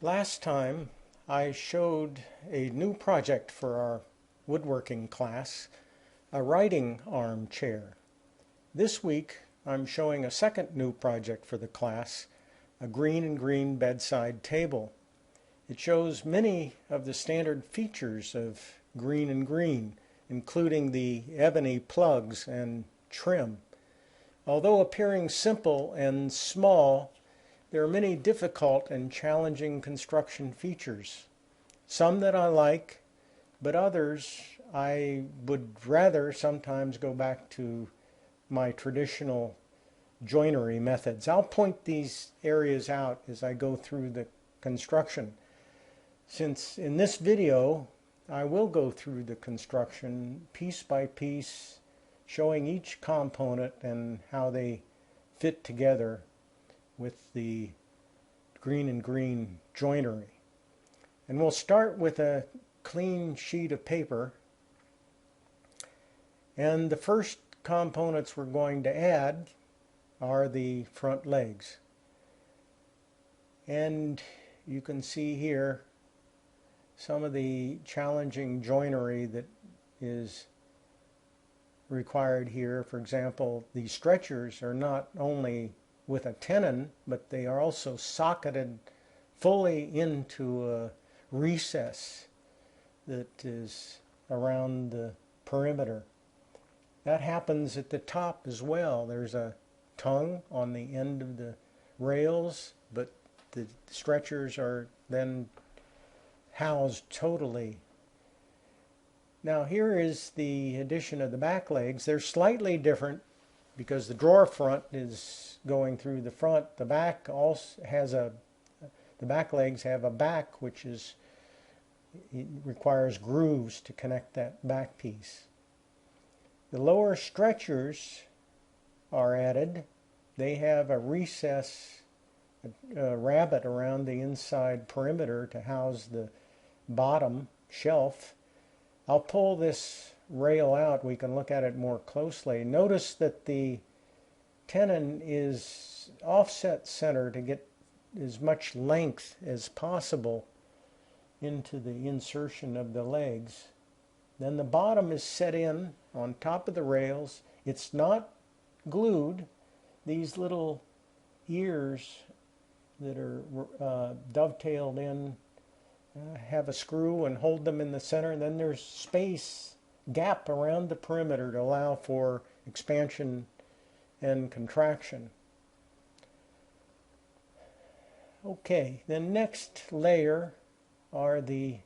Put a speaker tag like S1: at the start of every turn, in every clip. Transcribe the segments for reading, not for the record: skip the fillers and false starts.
S1: Last time I showed a new project for our woodworking class, a writing armchair. This week I'm showing a second new project for the class, a Greene Greene Bedside Table. It shows many of the standard features of Greene Greene, including the ebony plugs and trim. Although appearing simple and small, there are many difficult and challenging construction features. Some that I like, but others I would rather sometimes go back to my traditional joinery methods. I'll point these areas out as I go through the construction. Since in this video I will go through the construction piece by piece, showing each component and how they fit together with the Greene Greene joinery. And we'll start with a clean sheet of paper, and the first components we're going to add are the front legs. And you can see here some of the challenging joinery that is required here. For example, the stretchers are not only with a tenon, but they are also socketed fully into a recess that is around the perimeter. That happens at the top as well. There's a tongue on the end of the rails, but the stretchers are then housed totally. Now here is the addition of the back legs. They're slightly different because the drawer front is going through the front. The back also has the back legs have a back which requires grooves to connect that back piece. The lower stretchers are added. They have a recess, a rabbet around the inside perimeter to house the bottom shelf. I'll pull this rail out. We can look at it more closely. Notice that the tenon is offset center to get as much length as possible into the insertion of the legs. Then the bottom is set in on top of the rails. It's not glued. These little ears that are dovetailed in have a screw and hold them in the center, and then there's space, gap around the perimeter to allow for expansion and contraction. Okay, the next layer are the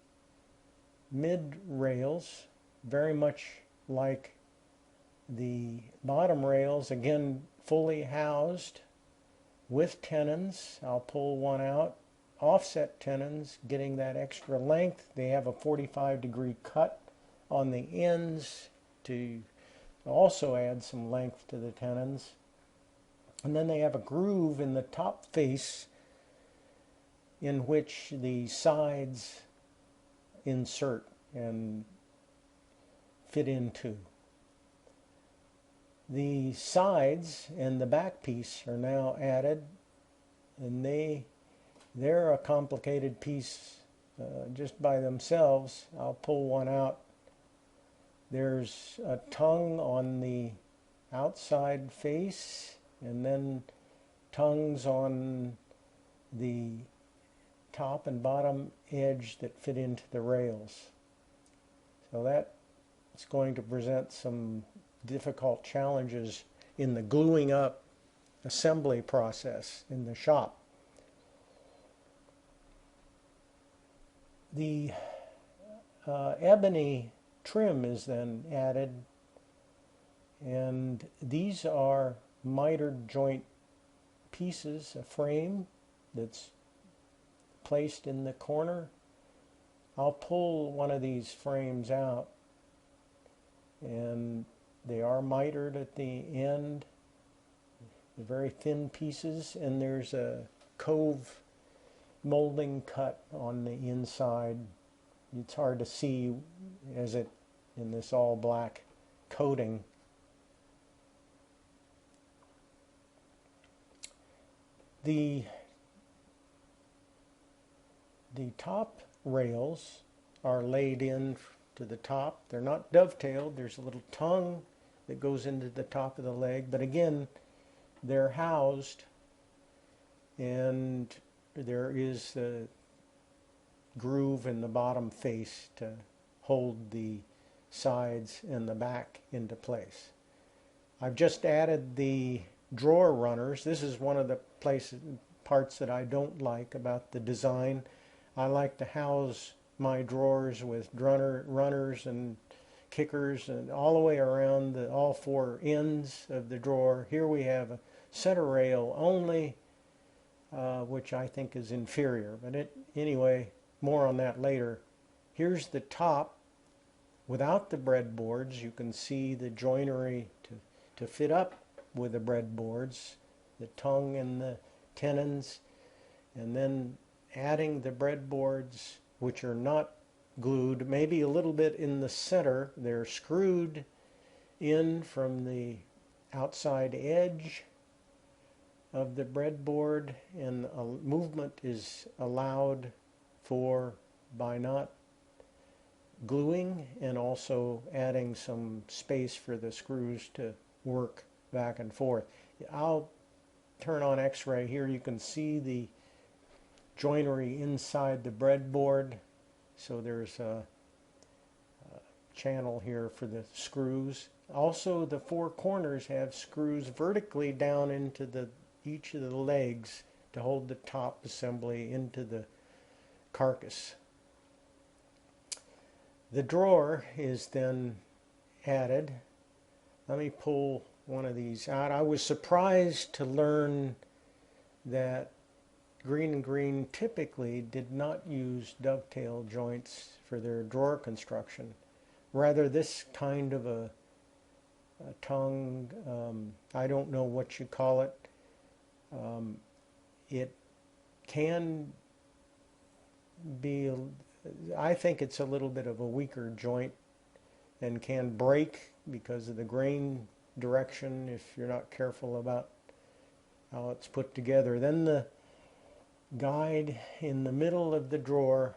S1: mid rails, very much like the bottom rails, again fully housed with tenons. I'll pull one out. Offset tenons, getting that extra length. They have a 45-degree cut on the ends to also add some length to the tenons. And then they have a groove in the top face in which the sides insert and fit into. The sides and the back piece are now added, and they're a complicated piece just by themselves. I'll pull one out. There's a tongue on the outside face, and then tongues on the top and bottom edge that fit into the rails. So that's going to present some difficult challenges in the gluing up assembly process in the shop. The ebony trim is then added, and these are mitered joint pieces, a frame that's placed in the corner. I'll pull one of these frames out, and they are mitered at the end, very thin pieces, and there's a cove molding cut on the inside. It's hard to see as it in this all black coating. The The top rails are laid in to the top. They're not dovetailed. There's a little tongue that goes into the top of the leg, but again, they're housed, and there is a groove in the bottom face to hold the sides and the back into place. I've just added the drawer runners. This is one of the parts that I don't like about the design. I like to house my drawers with runners and kickers and all the way around all four ends of the drawer. Here we have a center rail only, which I think is inferior. But anyway, more on that later. Here's the top without the breadboards. You can see the joinery to fit up with the breadboards, the tongue and the tenons, and then adding the breadboards, which are not glued, maybe a little bit in the center. They're screwed in from the outside edge of the breadboard, and a movement is allowed by not gluing and also adding some space for the screws to work back and forth. I'll turn on X-ray. Here you can see the joinery inside the breadboard. So there's a channel here for the screws. Also, the four corners have screws vertically down into each of the legs to hold the top assembly into the carcass. The drawer is then added. Let me pull one of these out. I was surprised to learn that Greene & Greene typically did not use dovetail joints for their drawer construction. Rather, this kind of a tongue, I don't know what you call it. It can be, I think it's a little bit of a weaker joint and can break because of the grain direction if you're not careful about how it's put together. Then the guide in the middle of the drawer,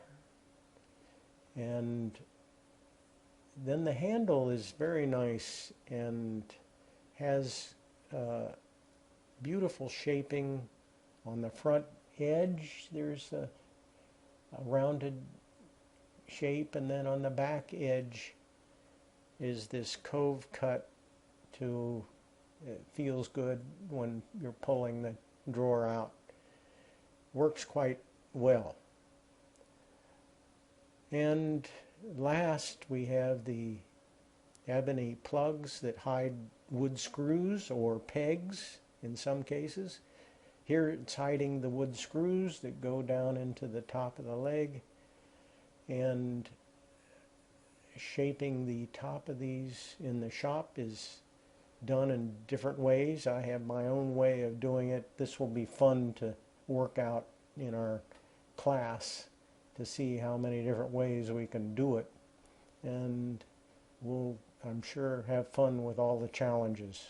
S1: and then the handle is very nice and has beautiful shaping on the front edge. There's a rounded shape, and then on the back edge is this cove cut it feels good when you're pulling the drawer out. Works quite well. And last, we have the ebony plugs that hide wood screws or pegs in some cases. Here it's hiding the wood screws that go down into the top of the leg, and shaping the top of these in the shop is done in different ways. I have my own way of doing it. This will be fun to work out in our class to see how many different ways we can do it, and we'll, I'm sure, have fun with all the challenges.